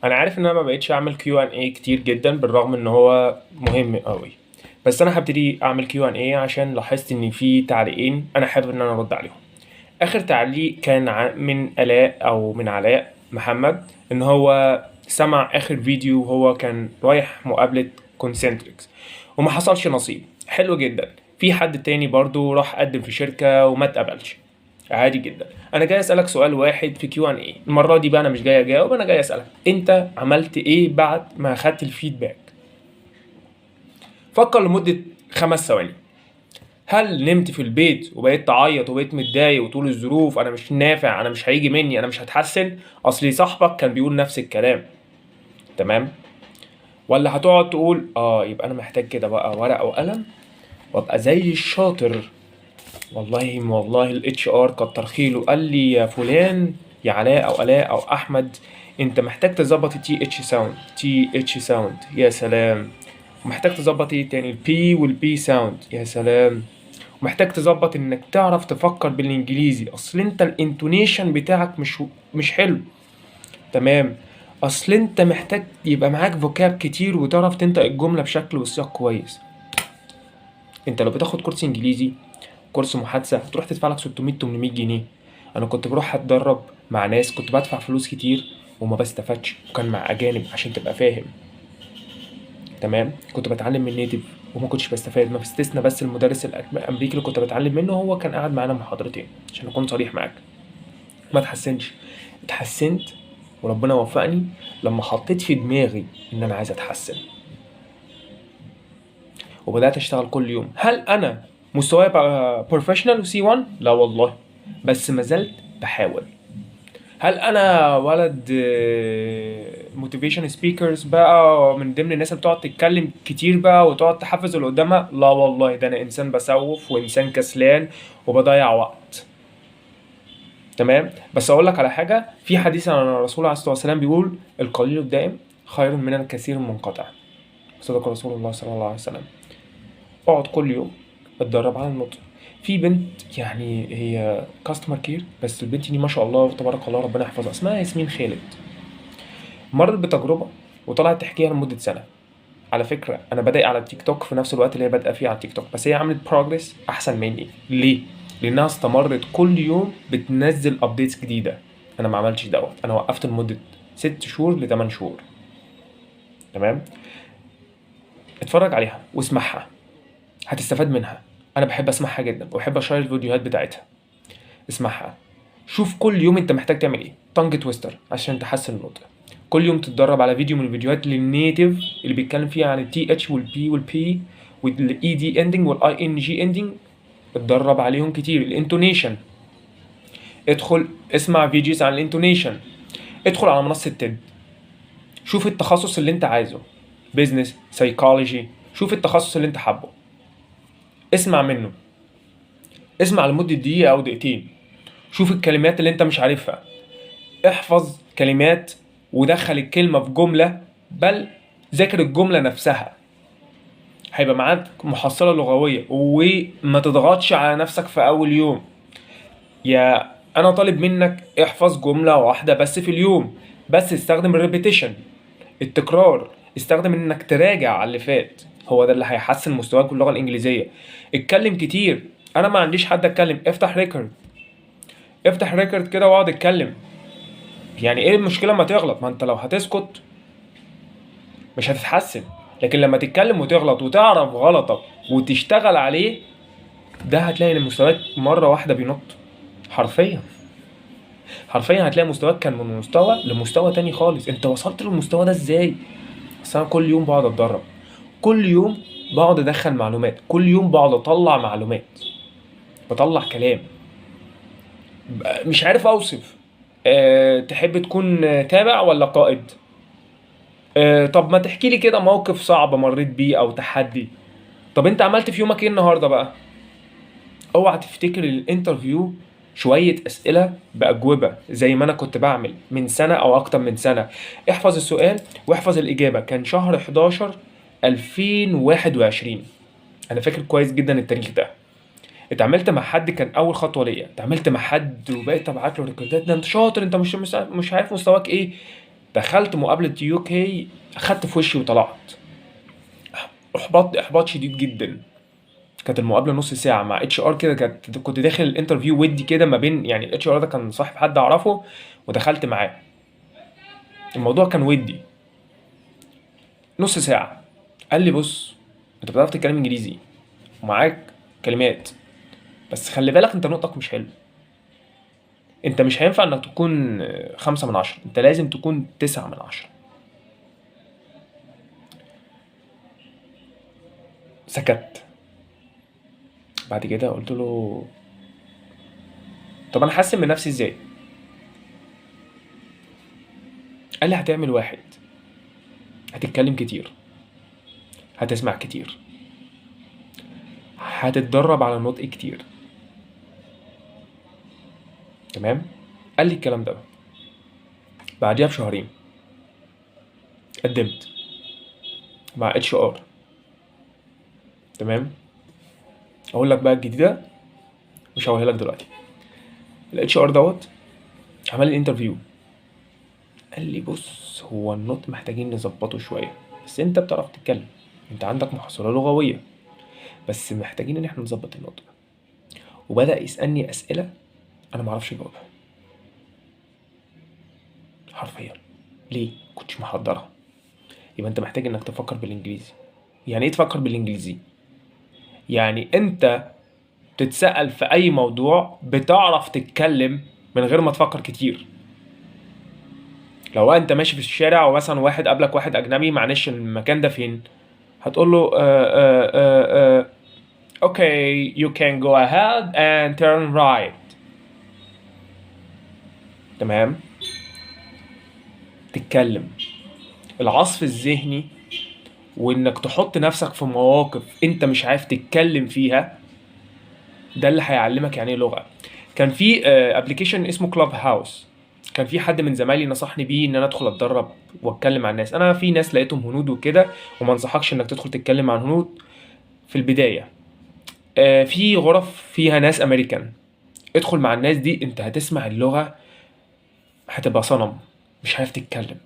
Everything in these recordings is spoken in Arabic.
انا عارف ان انا ما بقتش اعمل كيو ان اي كتير جدا بالرغم ان هو مهم قوي. بس انا هبتدي اعمل كيو ان اي عشان لاحظت ان في تعليقين انا حابب ان انا ارد عليهم. اخر تعليق كان من الاء او من علاء محمد، ان هو سمع اخر فيديو وهو كان رايح مقابلة كونسنتريكس وما حصلش نصيب. حلو جدا. في حد تاني برضو راح قدم في شركة وما اتقبلش. عادي جدا. انا جاي اسالك سؤال واحد في كيو ان اي المره دي بقى، انا مش جاي اجاوب، انا جاي اسالك انت عملت ايه بعد ما اخدت الفيدباك. فكر لمده 5 ثواني. هل نمت في البيت وبقيت تعيط وبقيت متضايق وتقول الظروف انا مش نافع، انا مش هيجي مني، انا مش هتحسن، اصلي صاحبك كان بيقول نفس الكلام؟ تمام. ولا هتقعد تقول يبقى انا محتاج كده بقى ورقه وقلم وابقى زي الشاطر؟ والله الاتش ار كتر خيره قال لي يا فلان، يا علاء او الاء او احمد، انت محتاج تظبط التي اتش ساوند. يا سلام. ومحتاج تظبط ايه تاني؟ البي والبي ساوند. يا سلام. ومحتاج تظبط انك تعرف تفكر بالانجليزي، اصل انت الانتونيشن بتاعك مش حلو. تمام. اصل انت محتاج يبقى معاك فوكاب كتير وتعرف تنطق الجمله بشكل وسياق كويس. انت لو بتاخد كورس انجليزي، كورس محادثه، هتروح تدفع لك 600 800 جنيه. انا كنت بروح اتدرب مع ناس كنت بدفع فلوس كتير وما بستفادش، وكان مع اجانب عشان تبقى فاهم. تمام. كنت بتعلم من نيتيف وما كنتش بستفاد، ما باستثنى بس المدرس الامريكي اللي كنت بتعلم منه، هو كان قاعد معانا محاضرتين عشان اكون صريح معاك. ما اتحسنش. اتحسنت وربنا وفقني لما حطيت في دماغي ان انا عايز اتحسن وبدات اشتغل كل يوم. هل انا مستواي بقى بروفيشنال وسي 1؟ لا والله، بس ما زلت بحاول. هل انا ولد موتيفيشن سبيكرز بقى من ضمن الناس اللي بتقعد تتكلم كتير بقى وتقعد تحفز اللي قدامها؟ لا والله، ده انا انسان بسوف وانسان كسلان وبضيع وقت. تمام. بس اقول لك على حاجه، في حديث عن الرسول عليه الصلاه والسلام بيقول القليل الدائم خير من الكثير المنقطع. صدق رسول الله صلى الله عليه وسلم. اقعد كل يوم اتدرب على النطق. في بنت يعني هي كاستمر كير، بس البنت دي ما شاء الله تبارك الله ربنا يحفظها، اسمها ياسمين خالد. مرت بتجربه وطلعت تحكيها لمده سنه. على فكره انا بادئ على التيك توك في نفس الوقت اللي هي بادئه فيه على التيك توك، بس هي عملت بروجرس احسن مني. ليه؟ لانها استمرت كل يوم بتنزل ابديتس جديده. انا ما عملتش دوت، انا وقفت لمده 6 شهور ل 8 شهور. تمام. اتفرج عليها واسمعها، هتستفاد منها. انا بحب اسمعها جدا وبحب اشير الفيديوهات بتاعتها. اسمعها. شوف كل يوم انت محتاج تعمل ايه. تانج تويستر عشان تحسن النطق. كل يوم تتدرب على فيديو من الفيديوهات للنيتيف اللي بيتكلم فيها عن التي اتش والبي والبي والاي دي اندنج والاي ان جي اندنج. اتدرب عليهم كتير. الانتونيشن، ادخل اسمع فيديوز عن الانتونيشن. ادخل على منصة تيد، شوف التخصص اللي انت عايزه، بيزنس، سايكولوجي، شوف التخصص اللي انت حابه، اسمع منه. اسمع لمدة دقيقة او دقيقتين. شوف الكلمات اللي انت مش عارفها، احفظ كلمات ودخل الكلمة في جملة، بل ذاكر الجملة نفسها. هيبقى معاك محصلة لغوية. وما تضغطش على نفسك في أول يوم. يا أنا طالب منك احفظ جملة واحدة بس في اليوم، بس استخدم الريبيتيشن، التكرار. استخدم انك تراجع على اللي فات، هو ده اللي هيحسن مستواك باللغة الإنجليزية. اتكلم كتير. أنا ما عنديش حد أتكلم، افتح ريكورد. افتح ريكورد كده واقعد اتكلم. يعني ايه المشكلة ما تغلط؟ ما انت لو هتسكت مش هتتحسن. لكن لما تتكلم وتغلط وتعرف غلطك وتشتغل عليه، ده هتلاقي ان مستواك مرة واحدة بينط. حرفيا. حرفيا هتلاقي مستواك كان من مستوى لمستوى تاني خالص. انت وصلت للمستوى ده ازاي؟ بس انا كل يوم بقعد اتدرب، كل يوم بقعد ادخل معلومات، كل يوم بقعد اطلع معلومات، بطلع كلام. مش عارف اوصف. تحب تكون تابع ولا قائد؟ طب ما تحكي لي كده موقف صعب مريت بيه او تحدي. طب انت عملت في يومك ايه النهارده بقى؟ اوعى تفتكر الانترفيو شوية اسئلة باجوبة زي ما انا كنت بعمل من سنة او اكتر من سنة. احفظ السؤال واحفظ الاجابة. كان شهر 11 2021. انا فاكر كويس جدا التاريخ ده. اتعاملت مع حد، كان اول خطوة ليا. اتعاملت مع حد وبقيت ابعت له ريكوردات، ده انت شاطر، انت مش عارف مستواك ايه. دخلت مقابله يو كي، اخدت في وشي وطلعت. احباط شديد جدا. كانت المقابله نص ساعه مع اتش ار كده، كنت داخل الانترفيو ودي كده ما بين، يعني الاتش ار ده كان صاحب حد اعرفه ودخلت معاه. الموضوع كان ودي. نص ساعه قال لي بص، انت بتعرف تتكلم انجليزي ومعاك كلمات، بس خلي بالك انت نطقك مش حلو. انت مش هينفع انك تكون 5/10، انت لازم تكون 9/10. سكت. بعد كده قلت له طب انا حاسس من نفسي ازاي؟ قال لي هتعمل واحد، هتتكلم كتير، هتسمع كتير، هتتدرب على النطق كتير. تمام. قال لي الكلام ده. بعديها بشهرين قدمت مع اتش ار. تمام. اقول لك بقى الجديده، مش هقولها لك دلوقتي. الاتش ار دوت عمل لي انترفيو، قال لي بص هو النطق محتاجين نظبطه شويه، بس انت بتعرف تتكلم، انت عندك محصله لغويه، بس محتاجين ان احنا نظبط النطق. وبدا يسالني اسئله انا ما اعرفش اجاوبها حرفيا. ليه؟ كنتش محضرها. يبقى انت محتاج انك تفكر بالانجليزي. يعني ايه تفكر بالانجليزي؟ يعني انت تتسأل في اي موضوع بتعرف تتكلم من غير ما تفكر كتير. لو انت ماشي في الشارع ومثلا واحد قابلك، واحد اجنبي، معلش المكان ده فين؟ هتقول له okay you can go ahead and turn right. تمام. تتكلم. العصف الذهني وانك تحط نفسك في مواقف انت مش عارف تتكلم فيها، ده اللي هيعلمك يعني ايه لغه. كان في ابلكيشن اسمه كلاب هاوس، كان في حد من زمايلي نصحني بيه ان انا ادخل اتدرب واتكلم مع الناس. انا في ناس لقيتهم هنود وكده، وما انصحكش انك تدخل تتكلم مع الهنود في البدايه. في غرف فيها ناس امريكان، ادخل مع الناس دي، انت هتسمع اللغه هتبقى صنم، مش عارف تتكلم.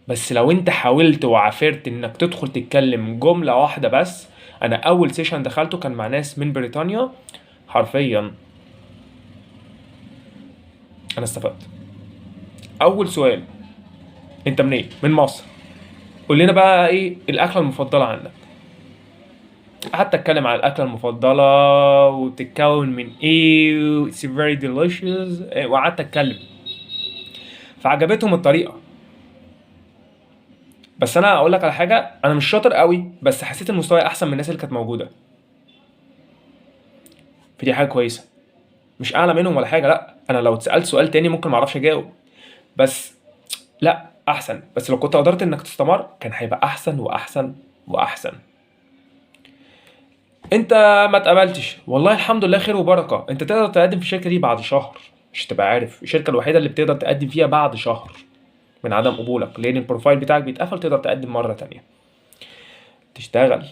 بس لو انت حاولت وعافرت انك تدخل تتكلم جمله واحده بس. انا اول سيشن دخلته كان مع ناس من بريطانيا، حرفيا انا استفدت. اول سؤال، انت منين؟ من مصر. قول لنا بقى ايه الاكله المفضله عندك. قعدت اتكلم على الاكله المفضله وبتتكون من ايه it's very delicious، وقعدت اتكلم، فعجبتهم الطريقه. بس انا اقول لك على حاجه، انا مش شاطر قوي، بس حسيت المستوى احسن من الناس اللي كانت موجوده، فدي حاجه كويسه. مش اعلى منهم ولا حاجه، لا، انا لو اتسالت سؤال تاني ممكن ما اعرفش اجاوب، بس لا احسن. بس لو كنت قدرت انك تستمر كان هيبقى احسن واحسن واحسن. انت ما اتقبلتش، والله الحمد لله خير وبركه. انت تقدر تقدم في الشركه دي بعد شهر، مش تبقى عارف الشركه الوحيده اللي بتقدر تقدم فيها بعد شهر من عدم قبولك، لان البروفايل بتاعك بيتقفل، تقدر تقدم مره تانية. تشتغل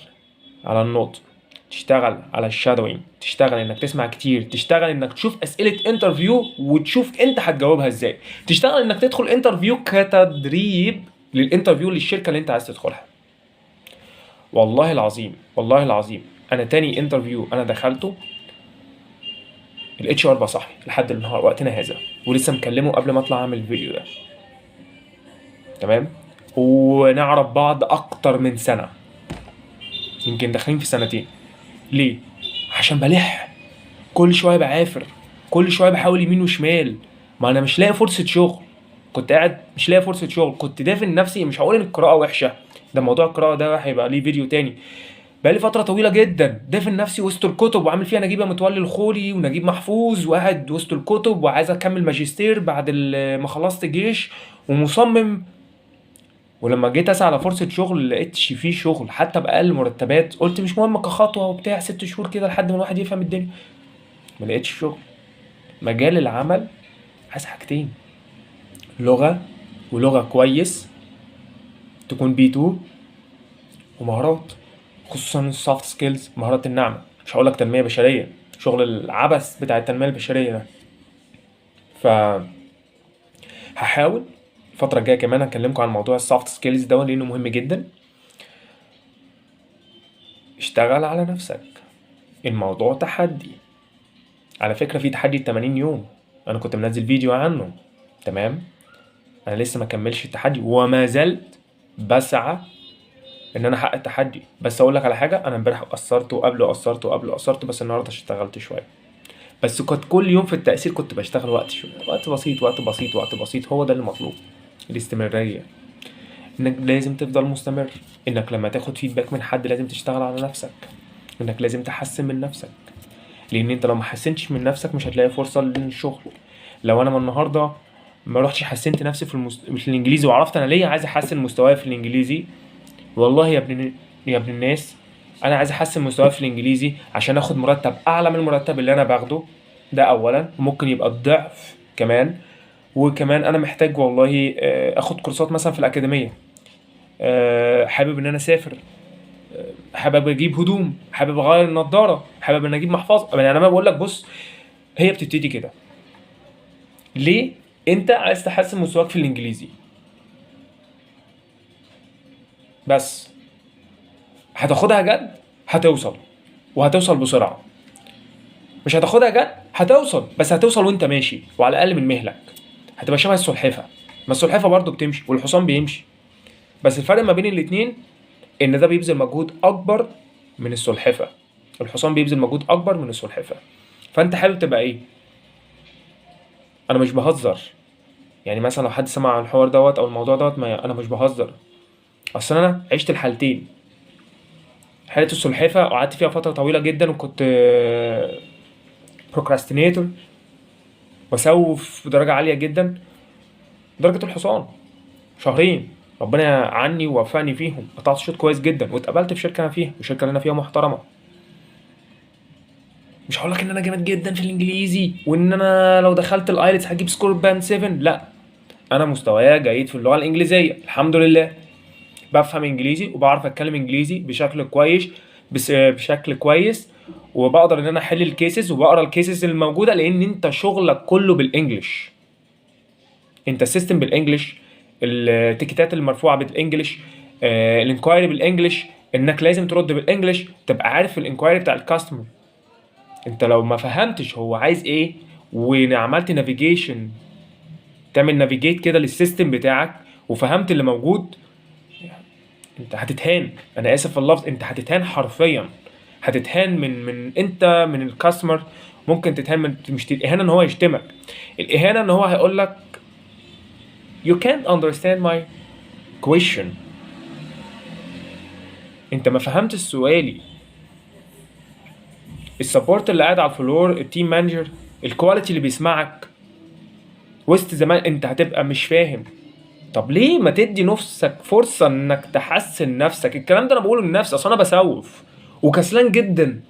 على النطق، تشتغل على الشادوينج، تشتغل انك تسمع كتير، تشتغل انك تشوف اسئله انترفيو وتشوف انت هتجاوبها ازاي، تشتغل انك تدخل انترفيو كتدريب للانترفيو للشركه اللي انت عايز تدخلها. والله العظيم والله العظيم، انا تاني انترفيو انا دخلته الاتش ار بقى صاحبي لحد النهار وقتنا هذا، ولسه مكلمه قبل ما اطلع اعمل الفيديو ده. تمام. ونعرف بعض اكتر من سنه، يمكن داخلين في سنتين. ليه؟ عشان بلح، كل شويه بعافر، كل شويه بحاول يمين وشمال. ما انا مش لاقي فرصه شغل، كنت قاعد مش لاقي فرصه شغل، كنت دافن نفسي. مش هقول ان القراءه وحشه، ده موضوع القراءه ده هيبقى ليه فيديو تاني. بقالي فتره طويله جدا دافن نفسي وسط الكتب، وعامل فيها نجيب متولي الخولي ونجيب محفوظ، وقاعد وسط الكتب وعايز اكمل ماجستير بعد ما خلصت جيش، ومصمم. ولما جيت اسعى على فرصه شغل لقيتش فيه شغل حتى باقل مرتبات، قلت مش مهم كخطوه وبتاع 6 شهور كده لحد ما الواحد يفهم الدنيا. ما لقيتش شغل. مجال العمل عايز حاجتين، لغه، ولغه كويس تكون بي 2، ومهارات، خصوصا السوفت سكيلز، مهارات الناعمه. مش هقول لك تنميه بشريه، شغل العبث بتاع التنميه البشريه ده. ف هحاول الفتره الجايه كمان هكلمكم عن موضوع السوفت سكيلز ده لانه مهم جدا. اشتغل على نفسك، الموضوع تحدي. على فكره في تحدي 80 يوم، انا كنت منزل فيديو عنه، تمام. انا لسه ما كملش التحدي وما زلت بسعى ان انا احقق التحدي. بس اقول لك على حاجه، انا امبارح قصرت وقبله قصرت وقبله قصرت، بس النهارده اشتغلت شويه. بس كنت كل يوم في التأثير كنت بشتغل وقت شويه، وقت بسيط وقت بسيط وقت بسيط. هو ده المطلوب، الاستمراريه. انك لازم تفضل مستمر، انك لما تاخد فيدباك من حد لازم تشتغل على نفسك، انك لازم تحسن من نفسك. لان انت لو ما حسنتش من نفسك مش هتلاقي فرصه للشغل. لو انا من النهارده ما رحتش حسنت نفسي في الانجليزي وعرفت انا ليه عايز احسن مستواي في الانجليزي، والله يا ابن الناس، انا عايز احسن مستواي في الانجليزي عشان اخد مرتب اعلى من المرتب اللي انا باخده ده اولا، وممكن يبقى الضعف كمان. وكمان انا محتاج والله اخد كورسات مثلا في الاكاديميه. حابب ان انا اسافر، حابب اجيب هدوم، حابب اغير النضاره، حابب ان اجيب محفظه. يعني انا بقول لك بص، هي بتبتدي كده. ليه انت عايز تحسن مستواك في الانجليزي؟ بس هتاخدها جد هتوصل، وهتوصل بسرعه. مش هتاخدها جد هتوصل، بس هتوصل وانت ماشي، وعلى الاقل من مهلك. هتبقى شبه السلحفه. ما السلحفه برضه بتمشي والحصان بيمشي، بس الفرق ما بين الاتنين ان ده بيبذل مجهود اكبر من السلحفه. الحصان بيبذل مجهود اكبر من السلحفه. فانت حابب تبقى ايه؟ انا مش بهزر. يعني مثلا لو حد سمع عن الحوار دوت او الموضوع دوت، ما انا مش بهزر. اصل انا عشت الحالتين، حالة السلحفة وقعدت فيها فترة طويلة جدا، وكنت بروكراستينيتور، بسوف بدرجة عالية جدا. درجة الحصان شهرين ربنا عني ووفقني فيهم، قطعت شوط كويس جدا، واتقبلت في شركة انا فيها، والشركة اللي انا فيها محترمة. مش هقول لك ان انا جامد جدا في الانجليزي وان انا لو دخلت الايلتس هجيب سكور باند 7، لا. انا مستوايا جيد في اللغة الانجليزية الحمد لله، بفهم انجليزي وبعرف اتكلم انجليزي بشكل كويس، بشكل كويس. وبقدر ان انا احل الكيسز وبقرا الكيسز الموجوده، لان انت شغلك كله بالانجلش. انت السيستم بالانجلش، التيكيتات المرفوعه بالانجلش، الانكوايري بالانجلش، انك لازم ترد بالانجلش، تبقى عارف الانكوايري بتاع الكاستمر. انت لو ما فهمتش هو عايز ايه وعملت نافيجيشن، تعمل نافيجيت كده للسيستم بتاعك وفهمت اللي موجود، انت هتتهان. انا اسف في اللفظ، انت هتتهان حرفيا. هتتهان من الكاستمر. ممكن تتهان مش الاهانه ان هو يشتمك، الاهانه ان هو هيقول لك you can't understand my question. انت ما فهمتش سؤالي. السبورت اللي قاعد على الفلور، التيم مانجر، الكواليتي اللي بيسمعك وسط زمان، انت هتبقى مش فاهم. طب ليه ما تدي نفسك فرصة انك تحسن نفسك؟ الكلام ده انا بقوله لنفسي، اصل انا بسوف وكسلان جدا.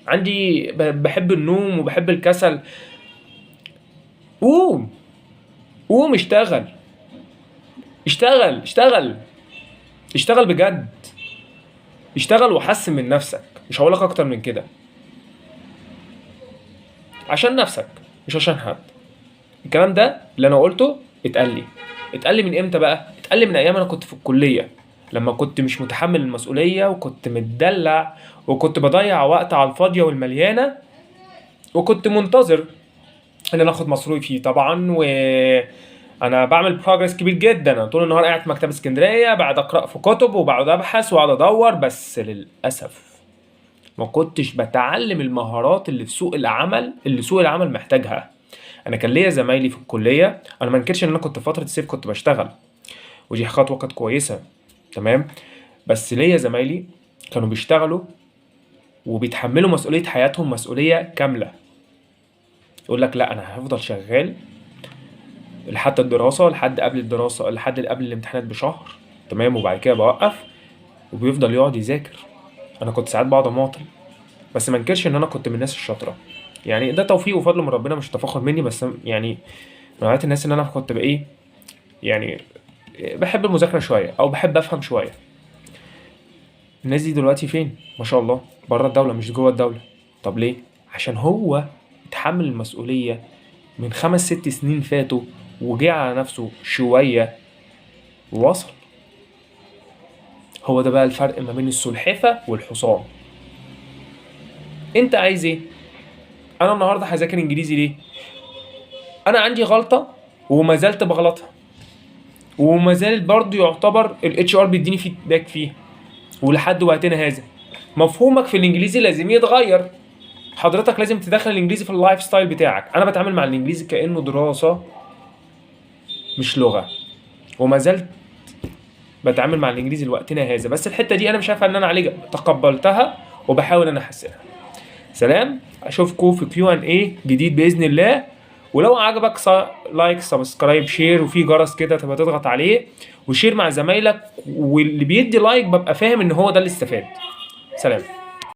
عندي بحب النوم وبحب الكسل. قوم، قوم اشتغل، اشتغل اشتغل اشتغل بجد. اشتغل وحسن من نفسك، مش هقولك اكتر من كده. عشان نفسك مش عشان حد. الكلام ده اللي انا قلته اتقال لي من امتى بقى؟ اتقال لي من ايام انا كنت في الكليه، لما كنت مش متحمل المسؤوليه وكنت متدلع وكنت بضيع وقت على الفاضيه والمليانه، وكنت منتظر ان انا اخد مصروفي طبعا. وانا بعمل بروجرس كبير جدا، انا طول النهار قاعد في مكتبه اسكندريه بعد اقرا في كتب وبقعد ابحث واقعد ادور، بس للاسف ما كنتش بتعلم المهارات اللي في سوق العمل، اللي سوق العمل محتاجها. انا كان ليا زمايلي في الكليه، انا ما انكرش ان انا كنت في فتره الصيف كنت بشتغل، ودي خطوه كانت كويسه، تمام. بس ليا زمايلي كانوا بيشتغلوا وبيتحملوا مسؤوليه حياتهم، مسؤوليه كامله. يقول لك لا انا هفضل شغال لحد الدراسه، لحد قبل الدراسه، لحد قبل الامتحانات بشهر، تمام، وبعد كده بوقف. وبيفضل يقعد يذاكر. انا كنت ساعات بقعد اماطل، بس ما انكرش ان انا كنت من الناس الشاطره. يعني ده توفيق وفضل من ربنا، مش تفاخر مني، بس يعني نوعية الناس ان انا كنت بايه، يعني بحب المذاكره شويه او بحب افهم شويه. الناس دي دلوقتي فين؟ ما شاء الله بره الدوله مش جوه الدوله. طب ليه؟ عشان هو اتحمل المسؤوليه من 5 6 سنين فاتوا وجه على نفسه شوية ووصل. هو ده بقى الفرق ما بين السلحفة والحصان. انت عايز ايه؟ انا النهارده هذاكر انجليزي ليه؟ انا عندي غلطة وما زلت بغلطها، وما زال برضه يعتبر الاتش ار بيديني فيدباك فيها، ولحد وقتنا هذا مفهومك في الانجليزي لازم يتغير. حضرتك لازم تدخل الانجليزي في اللايف ستايل بتاعك. انا بتعامل مع الانجليزي كانه دراسة مش لغة، وما زلت بتعامل مع الانجليزي لوقتنا هذا، بس الحتة دي انا مش عارف ان انا عليك تقبلتها وبحاول ان احسنها. سلام، اشوفكم في Q&A جديد باذن الله. ولو عجبك لايك سبسكرايب شير، وفي جرس كده تبقى تضغط عليه وشير مع زمايلك، واللي بيدي لايك ببقى فاهم ان هو ده اللي استفاد. سلام.